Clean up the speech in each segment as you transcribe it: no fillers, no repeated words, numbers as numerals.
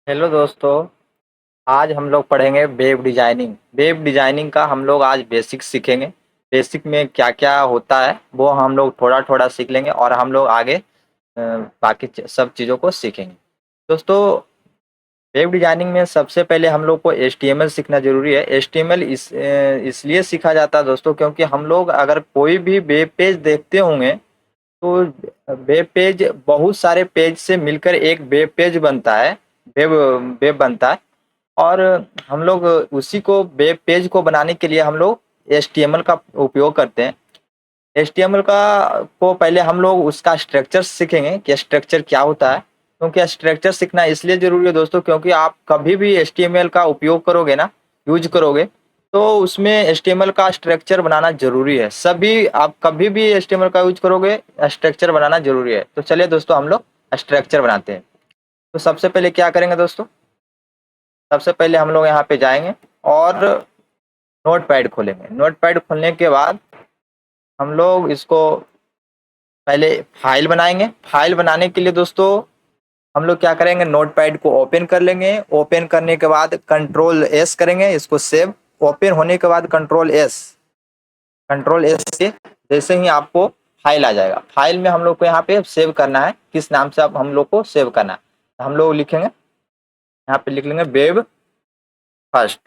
Hello दोस्तों। आज हम लोग पढ़ेंगे वेब डिजाइनिंग। वेब डिजाइनिंग का हम लोग आज बेसिक सीखेंगे। बेसिक में क्या क्या होता है वो हम लोग थोड़ा थोड़ा सीख लेंगे और हम लोग आगे बाकी सब चीज़ों को सीखेंगे। दोस्तों, वेब डिजाइनिंग में सबसे पहले हम लोग को HTML सीखना जरूरी है। HTML इसलिए सीखा जाता है दोस्तों, क्योंकि हम लोग अगर कोई भी वेब पेज देखते होंगे तो वेब पेज बहुत सारे पेज से मिलकर एक वेब पेज बनता है। वेब वेब बनता है और हम लोग उसी को वेब पेज को बनाने के लिए हम लोग HTML का उपयोग करते हैं। HTML का को पहले हम लोग उसका स्ट्रक्चर सीखेंगे कि स्ट्रक्चर क्या होता है। क्योंकि स्ट्रक्चर सीखना इसलिए जरूरी है दोस्तों, क्योंकि आप कभी भी HTML का उपयोग करोगे ना, यूज करोगे, तो उसमें HTML का स्ट्रक्चर बनाना जरूरी है। सभी आप कभी भी HTML का यूज करोगे, स्ट्रक्चर बनाना जरूरी है। तो चलिए दोस्तों, हम लोग स्ट्रक्चर बनाते हैं। तो सबसे पहले क्या करेंगे दोस्तों, सबसे पहले हम लोग यहाँ पे जाएंगे और नोटपैड खोलेंगे। नोटपैड खोलने के बाद हम लोग इसको पहले फाइल बनाएंगे। फाइल बनाने के लिए दोस्तों हम लोग क्या करेंगे, नोटपैड को ओपन कर लेंगे। ओपन करने के बाद कंट्रोल S करेंगे, इसको सेव। ओपन होने के बाद कंट्रोल S से जैसे ही आपको फाइल आ जाएगा, फाइल में हम लोग को यहाँ पे सेव करना है। किस नाम से अब हम लोग को सेव करना है, हम लोग लिखेंगे, यहाँ पे लिख लेंगे वेब फर्स्ट।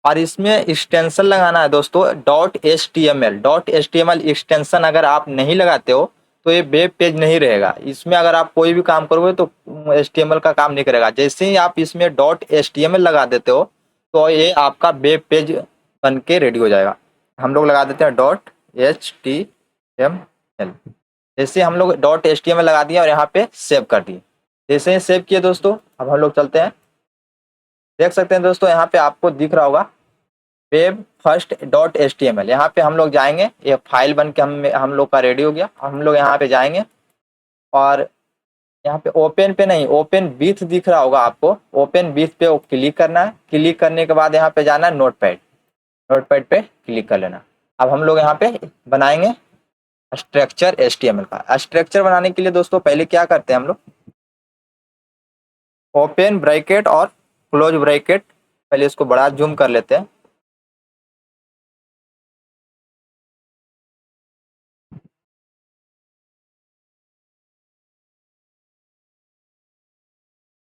और इसमें एक्सटेंशन लगाना है दोस्तों, .html एक्सटेंशन अगर आप नहीं लगाते हो तो ये वेब पेज नहीं रहेगा। इसमें अगर आप कोई भी काम करोगे तो HTML का काम नहीं करेगा। जैसे ही आप इसमें .html लगा देते हो तो ये आपका वेब पेज बन के रेडी हो जाएगा। हम लोग लगा देते हैं .html। जैसे हम लोग .html लगा दिया और यहाँ पे सेव कर दिए। जैसे ही सेव किए दोस्तों, अब हम लोग चलते हैं। देख सकते हैं दोस्तों, यहाँ पे आपको दिख रहा होगा वेब फर्स्ट .html। यहाँ पे हम लोग जाएंगे, ये फाइल बन के हम लोग का रेडी हो गया। हम लोग यहाँ पे जाएंगे और यहाँ पे ओपन पे नहीं, ओपन विथ दिख रहा होगा आपको। ओपन विथ पे वो क्लिक करना है। क्लिक करने के बाद यहाँ पे जाना है नोटपैड। नोटपैड पे क्लिक कर लेना। अब हम लोग यहाँ पे बनाएंगे स्ट्रक्चर HTML का। स्ट्रक्चर बनाने के लिए दोस्तों पहले क्या करते हैं हम लोग, ओपन ब्रैकेट और क्लोज ब्रैकेट, पहले इसको बड़ा जूम कर लेते हैं।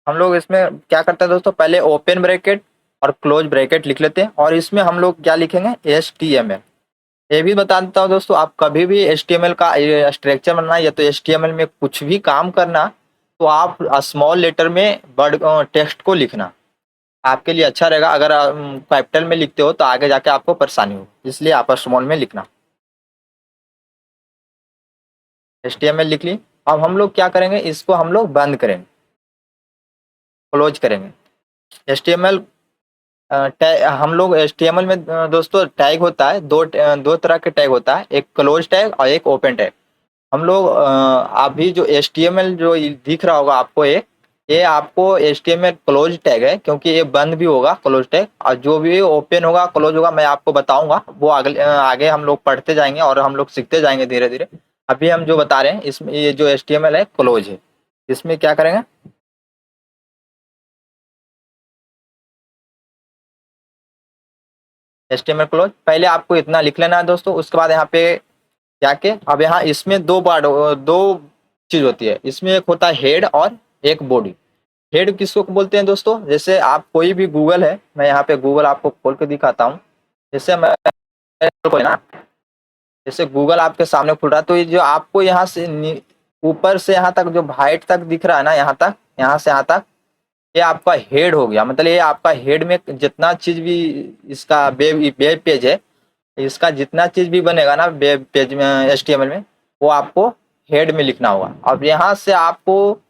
हम लोग इसमें क्या करते हैं दोस्तों, पहले ओपन ब्रैकेट और क्लोज ब्रैकेट लिख लेते हैं और इसमें हम लोग क्या लिखेंगे, HTML। ये भी बता देता हूँ दोस्तों, आप कभी भी HTML का स्ट्रक्चर बनना या तो HTML में कुछ भी काम करना, तो आप स्मॉल लेटर में बड़ टेक्स्ट को लिखना आपके लिए अच्छा रहेगा। अगर कैपिटल में लिखते हो तो आगे जाके आपको परेशानी हो, इसलिए आप स्मॉल में लिखना। HTML लिख ली। अब हम लोग क्या करेंगे, इसको हम लोग बंद करेंगे, क्लोज करेंगे। HTML हम लोग HTML में दोस्तों टैग होता है, दो तरह के टैग होता है, एक क्लोज टैग और एक ओपन टैग। हम लोग अभी जो HTML जो दिख रहा होगा आपको, ये आपको HTML क्लोज टैग है, क्योंकि ये बंद भी होगा क्लोज टैग, और जो भी ओपन होगा क्लोज होगा मैं आपको बताऊंगा। वो आगे हम लोग पढ़ते जाएंगे और हम लोग सीखते जाएंगे धीरे धीरे। अभी हम जो बता रहे हैं इसमें ये जो HTML है क्लोज है। इसमें क्या करेंगे, HTML क्लोज पहले आपको इतना लिख लेना है दोस्तों। उसके बाद यहाँ पे जाके अब यहाँ इसमें दो चीज होती है। इसमें एक होता है हेड और एक बॉडी। हेड किसको बोलते हैं दोस्तों, जैसे आप कोई भी गूगल है, मैं यहाँ पे गूगल आपको खोल के दिखाता हूँ। जैसे मैं कोई ना, जैसे गूगल आपके सामने खुल रहा है, तो ये जो आपको यहाँ से ऊपर से यहाँ तक जो हाइट तक दिख रहा है ना, यहाँ तक, यहाँ से यहाँ तक, ये आपका हेड हो गया। मतलब ये आपका हेड में जितना चीज भी इसका वेब पेज है, इसका जितना चीज भी बनेगा ना वेब पेज में HTML में, वो आपको हेड में लिखना होगा। अब यहाँ से आपको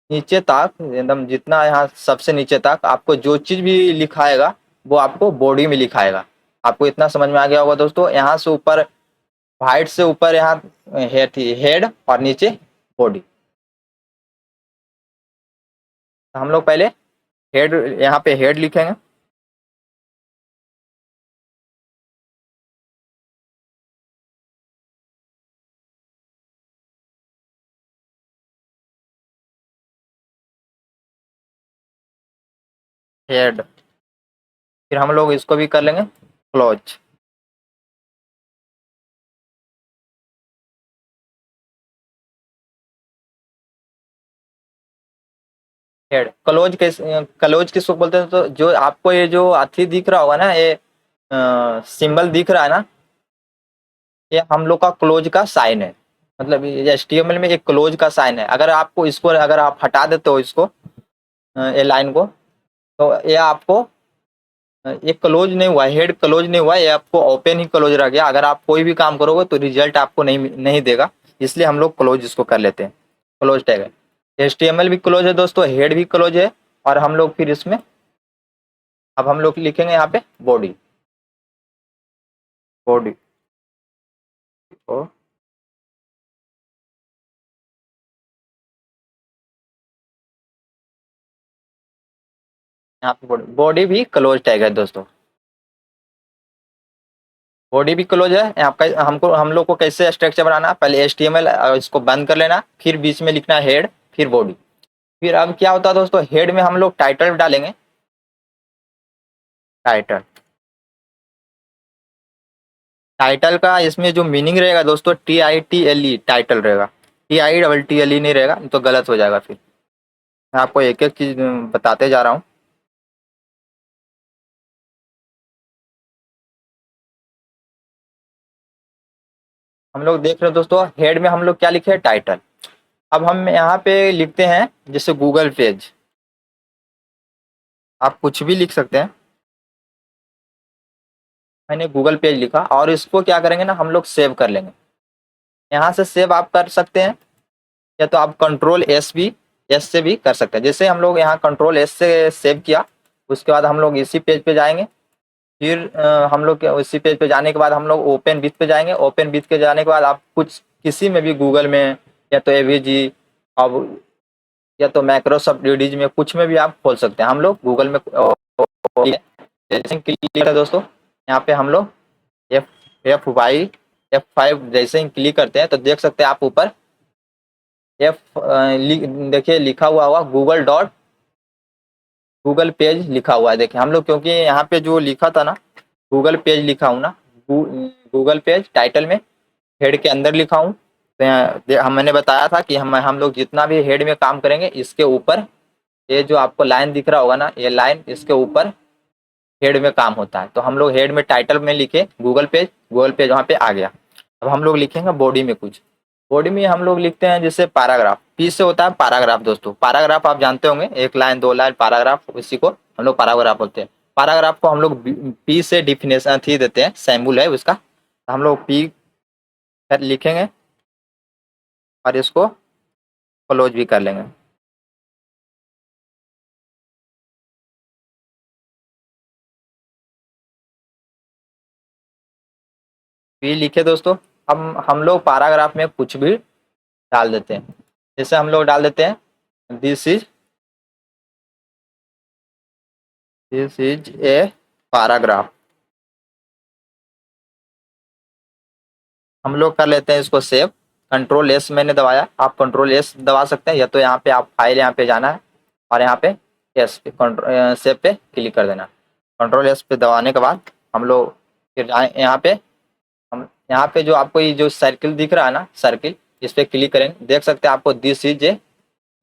नीचे तक एकदम जितना, यहाँ सबसे नीचे तक आपको जो चीज भी लिखाएगा वो आपको बॉडी में लिखाएगा। आपको इतना समझ में आ गया होगा दोस्तों। यहाँ से ऊपर, हाइट से ऊपर यहाँ हेड और नीचे बॉडी। हम लोग पहले हेड, यहाँ पे हेड लिखेंगे। हेड, फिर हम लोग इसको भी कर लेंगे क्लोज। हेड क्लोज कैसे, क्लोज किसको बोलते हैं? तो जो आपको ये जो अथी दिख रहा होगा ना, ये सिंबल दिख रहा है ना, ये हम लोग का क्लोज का साइन है। मतलब HTML में एक क्लोज का साइन है। अगर आपको इसको, अगर आप हटा देते हो इसको, ये लाइन को, तो ये आपको ये क्लोज नहीं हुआ, हेड क्लोज नहीं हुआ, ये आपको ओपन ही क्लोज रह गया। अगर आप कोई भी काम करोगे तो रिजल्ट आपको नहीं देगा, इसलिए हम लोग क्लोज इसको कर लेते हैं, क्लोज टैग है। HTML भी क्लोज है दोस्तों, हेड भी क्लोज है। और हम लोग फिर इसमें अब हम लोग लिखेंगे यहाँ पे बॉडी, बॉडी को यहाँ पे बॉडी, बॉडी भी क्लोज टैग है दोस्तों, बॉडी भी क्लोज है। आपका हमको हम लोग को कैसे स्ट्रक्चर बनाना है, पहले HTML इसको बंद कर लेना, फिर बीच में लिखना हेड, फिर बॉडी। फिर अब क्या होता है दोस्तों, हेड में हम लोग टाइटल डालेंगे, टाइटल। टाइटल का इसमें जो मीनिंग रहेगा दोस्तों, TITLE, टाइटल रहेगा, TITTLE नहीं रहेगा, तो गलत हो जाएगा। फिर मैं आपको एक एक चीज बताते जा रहा हूँ। हम लोग देख रहे हो दोस्तों, हेड में हम लोग क्या लिखे हैं, टाइटल। अब हम यहाँ पे लिखते हैं जैसे गूगल पेज, आप कुछ भी लिख सकते हैं। मैंने गूगल पेज लिखा, और इसको क्या करेंगे ना, हम लोग सेव कर लेंगे। यहाँ से सेव आप कर सकते हैं, या तो आप कंट्रोल S से भी कर सकते हैं। जैसे हम लोग यहाँ कंट्रोल S से सेव किया, उसके बाद हम लोग इसी पेज पे जाएंगे। फिर हम लोग इसी पेज पे जाने के बाद हम लोग ओपन विथ पे जाएंगे। ओपन विथ के जाने के बाद आप कुछ किसी में भी, गूगल में, या तो AVG, अब या तो माइक्रोसॉफ्ट एडीज में, कुछ में भी आप खोल सकते हैं। हम लोग गूगल में जैसे क्लिक है दोस्तों, यहाँ पे हम लोग F5 जैसे ही क्लिक करते हैं तो देख सकते हैं आप ऊपर एफ देखिए लिखा हुआ होगा गूगल पेज लिखा हुआ है। देखिए हम लोग, क्योंकि यहाँ पे जो लिखा था ना, गूगल पेज लिखा हूँ ना, गूगल पेज टाइटल में हेड के अंदर लिखा हूँ। तो मैंने बताया था कि हम लोग जितना भी हेड में काम करेंगे, इसके ऊपर ये जो आपको लाइन दिख रहा होगा ना, ये लाइन इसके ऊपर हेड में काम होता है। तो हम लोग हेड में टाइटल में लिखे गूगल पेज, गूगल पेज वहाँ पे आ गया। अब हम लोग लिखेंगे बॉडी में कुछ। बॉडी में हम लोग लिखते हैं जैसे पैराग्राफ, P से होता है पैराग्राफ दोस्तों। पैराग्राफ आप जानते होंगे, एक लाइन, दो लाइन, पैराग्राफ, इसी को हम लोग पैराग्राफ बोलते हैं। पैराग्राफ को हम लोग P से डिफिनेशन थी देते हैं, सैम्बुल है उसका। हम लोग P लिखेंगे और इसको क्लोज भी कर लेंगे। P लिखे दोस्तों। अब हम लोग पैराग्राफ में कुछ भी डाल देते हैं। जैसे हम लोग डाल देते हैं दिस इज ए पैराग्राफ। हम लोग कर लेते हैं इसको सेव। कंट्रोल S मैंने दबाया, आप कंट्रोल S दबा सकते हैं, या तो यहाँ पे आप फाइल, यहाँ पे जाना है और यहाँ पे सेव पे क्लिक कर देना। कंट्रोल S पे दबाने के बाद हम लोग फिर जाए यहाँ पे, हम यहाँ पे जो आपको ये जो सर्किल दिख रहा है ना, सर्किल, इस पे क्लिक करेंगे। देख सकते हैं आपको दिस इज ए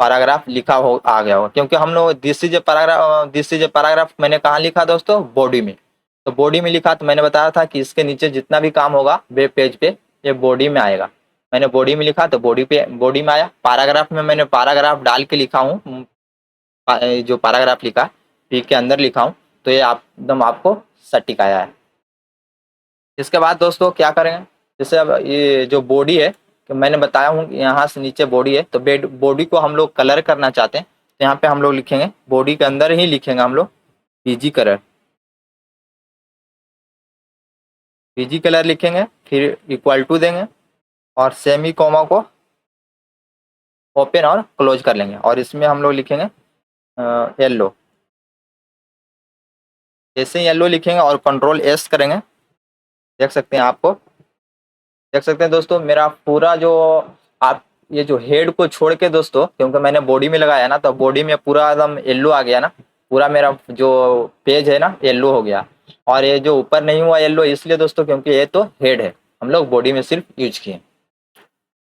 पैराग्राफ लिखा हो आ गया होगा, क्योंकि हम लोग दिस इज ए पैराग्राफ मैंने कहाँ लिखा दोस्तों, बॉडी में। तो बॉडी में लिखा, तो मैंने बताया था कि इसके नीचे जितना भी काम होगा वेब पेज पे, ये बॉडी में आएगा। मैंने बॉडी में लिखा तो बॉडी में आया। पैराग्राफ में मैंने पैराग्राफ डाल के लिखा हूँ, जो पैराग्राफ लिखा पी के अंदर लिखा हूँ, तो ये आप एकदम आपको सटीक आया है। इसके बाद दोस्तों क्या करेंगे, जैसे अब ये जो बॉडी है, कि मैंने बताया हूँ यहाँ से नीचे बॉडी है, तो बॉडी को हम लोग कलर करना चाहते हैं, तो यहाँ पे हम लोग लिखेंगे, बॉडी के अंदर ही लिखेंगे हम लोग PG कलर लिखेंगे, फिर इक्वल टू देंगे और सेमी कोमा को ओपन और क्लोज कर लेंगे, और इसमें हम लोग लिखेंगे येलो। जैसे ही येलो लिखेंगे और कंट्रोल S करेंगे, देख सकते हैं आपको, देख सकते हैं दोस्तों मेरा पूरा जो, आप ये जो हेड को छोड़ के दोस्तों, क्योंकि मैंने बॉडी में लगाया ना, तो बॉडी में पूरा एकदम येलो आ गया ना, पूरा मेरा जो पेज है ना येलो हो गया। और ये जो ऊपर नहीं हुआ येलो इसलिए दोस्तों क्योंकि ये तो हेड है, हम लोग बॉडी में सिर्फ यूज किए।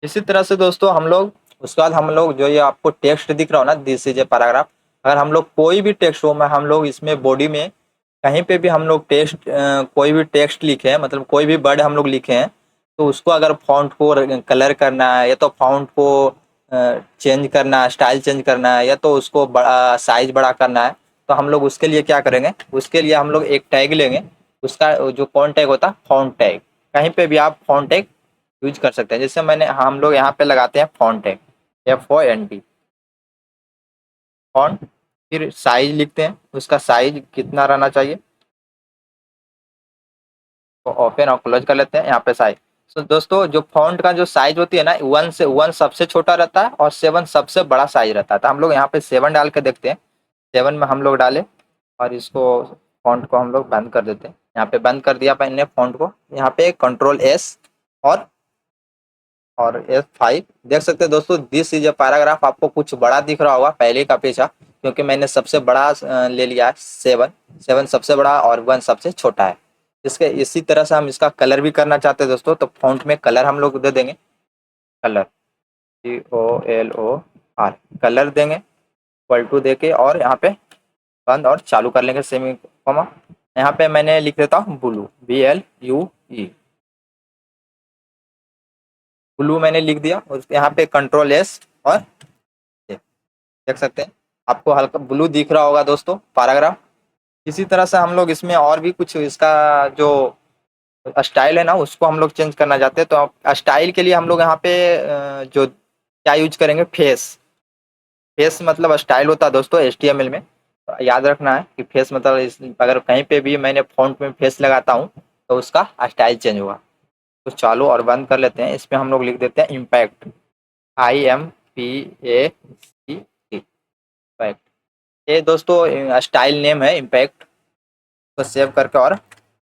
इसी तरह से दोस्तों हम लोग उसके बाद हम लोग जो ये आपको टेक्स्ट दिख रहा हो ना, दिस इज ए पैराग्राफ, अगर हम लोग कोई भी टेक्स्ट हो में हम लोग इसमें बॉडी में कहीं पे भी हम लोग टेक्स्ट कोई भी टेक्स्ट लिखे हैं, मतलब कोई भी वर्ड हम लोग लिखे हैं, तो उसको अगर फॉन्ट को कलर करना है या तो फॉन्ट को चेंज करना है, स्टाइल चेंज करना है, या तो उसको बड़ा साइज बड़ा करना है, तो हम लोग उसके लिए क्या करेंगे, उसके लिए हम लोग एक टैग लेंगे। उसका जो कौन टैग होता है, फॉन्ट टैग। कहीं पे भी आप फॉन्ट टैग यूज कर सकते हैं। जैसे हम लोग यहाँ पे लगाते हैं फॉन्ट टैग, FONT फॉन्ट। फिर साइज लिखते हैं, उसका साइज कितना रहना चाहिए, तो ओपन और क्लोज कर लेते हैं यहाँ पे साइज। तो दोस्तों जो फॉन्ट का जो साइज होती है ना, 1 सबसे छोटा रहता है और 7 सबसे बड़ा साइज रहता है। तो हम लोग यहाँ पे 7 डाल के देखते हैं। 7 में हम लोग डाले और इसको फॉन्ट को हम लोग बंद कर देते हैं। यहाँ पे बंद कर दिया मैंने फॉन्ट को। यहाँ पे Ctrl+S और F5 देख सकते हैं दोस्तों। दिस इज अ पैराग्राफ आपको कुछ बड़ा दिख रहा होगा पहले का पेज का, क्योंकि मैंने सबसे बड़ा ले लिया है 7। 7 सबसे बड़ा और 1 सबसे छोटा है। इसके इसी तरह से हम इसका कलर भी करना चाहते हैं दोस्तों, तो फॉन्ट में कलर हम लोग दे देंगे, कलर COLOR कलर देंगे, इक्वल टू दे के और यहाँ पे बंद और चालू कर लेंगे सेमी कॉमा। यहाँ पे मैंने लिख देता हूँ ब्लू, BLUE ब्लू मैंने लिख दिया। और यहाँ पे Ctrl+S और देख सकते हैं आपको हल्का ब्लू दिख रहा होगा दोस्तों पैराग्राफ। इसी तरह से हम लोग इसमें और भी कुछ इसका जो स्टाइल है ना उसको हम लोग चेंज करना चाहते हैं। तो स्टाइल के लिए हम लोग यहाँ पे जो क्या यूज करेंगे, फेस। फेस मतलब स्टाइल होता है दोस्तों HTML में। तो याद रखना है कि फेस मतलब अगर कहीं पे भी मैंने फॉन्ट में फेस लगाता हूँ तो उसका स्टाइल चेंज होगा। तो चालू और बंद कर लेते हैं। इसमें हम लोग लिख देते हैं इम्पैक्ट, IMPACT इम्पैक्ट। ये दोस्तों स्टाइल नेम है इम्पैक्ट। तो सेव करके और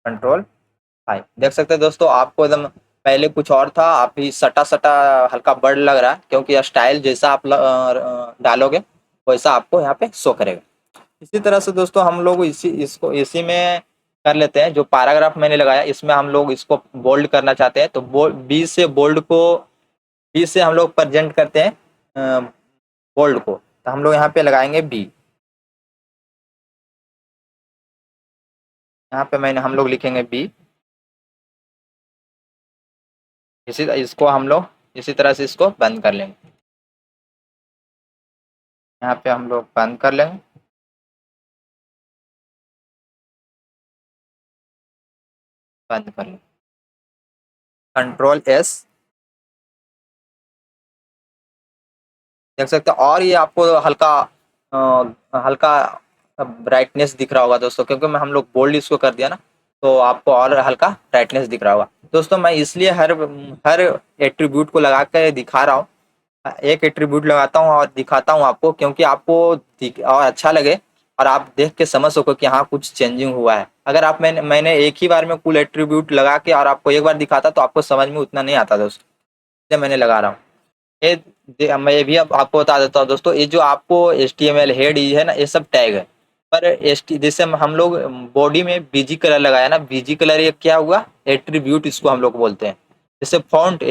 Ctrl+I देख सकते हैं दोस्तों आपको एकदम पहले कुछ और था, आप ही सटा सटा हल्का बर्ड लग रहा है, क्योंकि स्टाइल जैसा आप डालोगे वैसा आपको यहाँ पे शो करेगा। इसी तरह से दोस्तों हम लोग इसी में कर लेते हैं। जो पैराग्राफ मैंने लगाया इसमें हम लोग इसको बोल्ड करना चाहते हैं, तो बी से बोल्ड को, बी से हम लोग प्रेजेंट करते हैं बोल्ड को, तो हम लोग यहाँ पे लगाएंगे B। यहाँ पे हम लोग लिखेंगे B। इसको हम लोग इसी तरह से इसको बंद कर लेंगे। यहाँ पे हम लोग बंद कर लेंगे, बंद कर लेंगे Ctrl+S देख सकते हैं। और ये आपको हल्का हल्का ब्राइटनेस दिख रहा होगा दोस्तों, क्योंकि मैं हम लोग बोल्ड इसको कर दिया ना, तो आपको और हल्का ब्राइटनेस दिख रहा होगा दोस्तों। मैं इसलिए हर एट्रीब्यूट को लगा कर दिखा रहा हूँ। एक एट्रीब्यूट लगाता हूँ और दिखाता हूँ आपको, क्योंकि आपको और अच्छा लगे और आप देख के समझ सको कि हाँ कुछ चेंजिंग हुआ है। अगर आप मैंने एक ही बार में कुल एट्रीब्यूट लगा के और आपको एक बार दिखाता तो आपको समझ में उतना नहीं आता दोस्तों, इसलिए मैंने लगा रहा हूँ। मैं ये भी अब आपको बता देता हूँ दोस्तों, ये जो आपको HTML हेड है ना, ये सब टैग है। पर जैसे हम लोग बॉडी में बीजी कलर लगाया ना, बीजी कलर ये क्या हुआ, एट्रीब्यूट इसको हम लोग बोलते हैं। जैसे फॉन्ट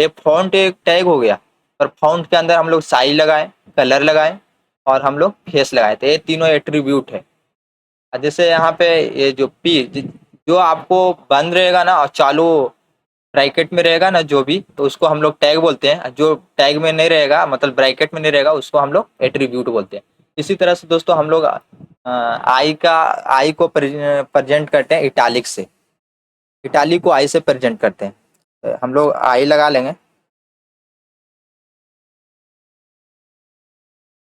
एक टैग हो गया, पर फॉन्ट के अंदर हम लोग साइज लगाए, कलर लगाए और हम लोग फेस लगाए, तो ये तीनों एट्रीब्यूट है। जैसे यहाँ पे ये जो जो आपको बंद रहेगा ना और चालू ब्रैकेट में रहेगा ना जो भी, तो उसको हम लोग टैग बोलते हैं। जो टैग में नहीं रहेगा मतलब ब्रैकेट में नहीं रहेगा उसको हम लोग एट्रीब्यूट बोलते हैं। इसी तरह से दोस्तों हम लोग आई को प्रेजेंट करते हैं इटालिक से, इटालिक को आई से प्रेजेंट करते हैं। तो हम लोग आई लगा लेंगे,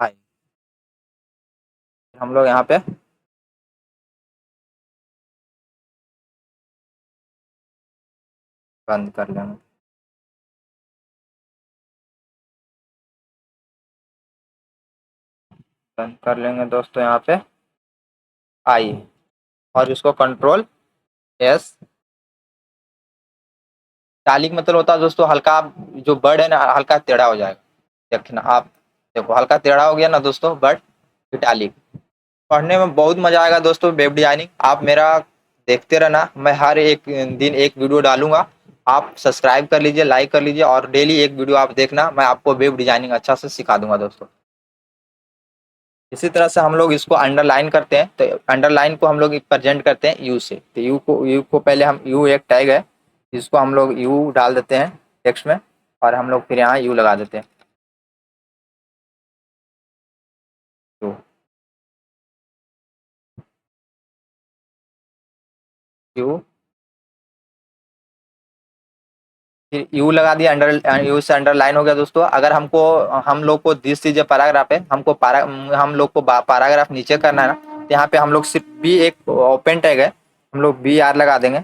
आई हम लोग यहाँ पे बंद कर लेंगे, बंद कर लेंगे दोस्तों यहाँ पे आई, और इसको Ctrl+S। इटालिक मतलब होता है दोस्तों हल्का, जो वर्ड है ना हल्का टेढ़ा हो जाएगा। देखना आप, देखो हल्का टेढ़ा हो गया ना दोस्तों वर्ड, इटालिक। पढ़ने में बहुत मजा आएगा दोस्तों वेब डिजाइनिंग। आप मेरा देखते रहना, मैं हर एक दिन एक वीडियो डालूंगा। आप सब्सक्राइब कर लीजिए, लाइक कर लीजिए और डेली एक वीडियो आप देखना, मैं आपको वेब डिजाइनिंग अच्छा से सिखा दूंगा दोस्तों। इसी तरह से हम लोग इसको अंडरलाइन करते हैं, तो अंडरलाइन को हम लोग प्रेजेंट करते हैं यू से। तो यू को पहले हम यू एक टैग है, जिसको हम लोग यू डाल देते हैं टेक्स्ट में, और हम लोग फिर यहाँ यू लगा देते हैं यू। यू फिर यू लगा दिया, अंडर यू से अंडरलाइन हो गया दोस्तों। अगर हमको हम लोग को दिस चीज पैराग्राफ है, हमको हम लोग को पैराग्राफ नीचे करना है ना, तो यहाँ पे हम लोग सिर्फ बी एक ओपन टैग है, हम लोग बी आर लगा देंगे।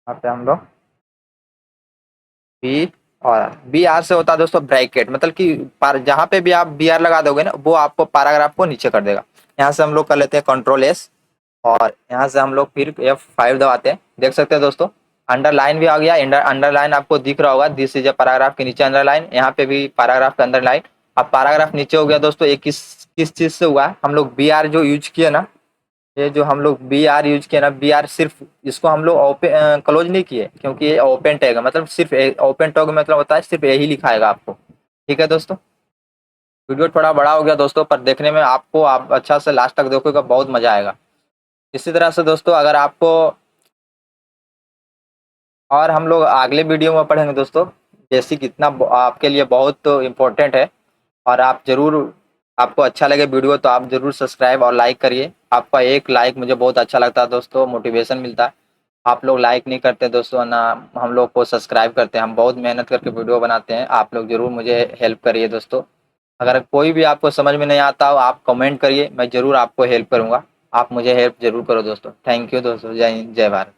यहाँ पे हम लोग बी और बी आर से होता है दोस्तों ब्रैकेट, मतलब कि जहाँ पे भी आप बी आर लगा दोगे ना, वो आपको पैराग्राफ को नीचे कर देगा। यहाँ से हम लोग कर लेते हैं कंट्रोल एस, और यहाँ से हम लोग फिर F5 दबाते हैं। देख सकते हैं दोस्तों अंडरलाइन भी आ गया। अंडरलाइन आपको दिख रहा होगा, दिस इज ए पैराग्राफ के नीचे अंडरलाइन, यहाँ पे भी पैराग्राफ के अंडरलाइन। अब पैराग्राफ नीचे हो गया दोस्तों। ये किस चीज से हुआ है, हम लोग बी आर जो यूज किए ना, ये जो हम लोग बी आर यूज किए ना, बी आर सिर्फ इसको हम लोग ओपन क्लोज नहीं किए, क्योंकि ये ओपन टैग है, मतलब सिर्फ ओपन टैग मतलब होता है सिर्फ यही लिखाएगा आपको। ठीक है दोस्तों, वीडियो थोड़ा बड़ा हो गया दोस्तों, पर देखने में आपको आप अच्छा से लास्ट तक देखोगे बहुत मजा आएगा। इसी तरह से दोस्तों अगर आपको, और हम लोग अगले वीडियो में पढ़ेंगे दोस्तों बेसिक, इतना आपके लिए बहुत इम्पोर्टेंट है। और आप जरूर, आपको अच्छा लगे वीडियो तो आप जरूर सब्सक्राइब और लाइक करिए। आपका एक लाइक मुझे बहुत अच्छा लगता है दोस्तों, मोटिवेशन मिलता है। आप लोग लाइक नहीं करते दोस्तों ना, हम लोग को सब्सक्राइब करते हैं। हम बहुत मेहनत करके वीडियो बनाते हैं, आप लोग जरूर मुझे हेल्प करिए दोस्तों। अगर कोई भी आपको समझ में नहीं आता हो आप कमेंट करिए, मैं जरूर आपको हेल्प करूँगा। आप मुझे हेल्प जरूर करो दोस्तों। थैंक यू दोस्तों, जय हिंद जय भारत।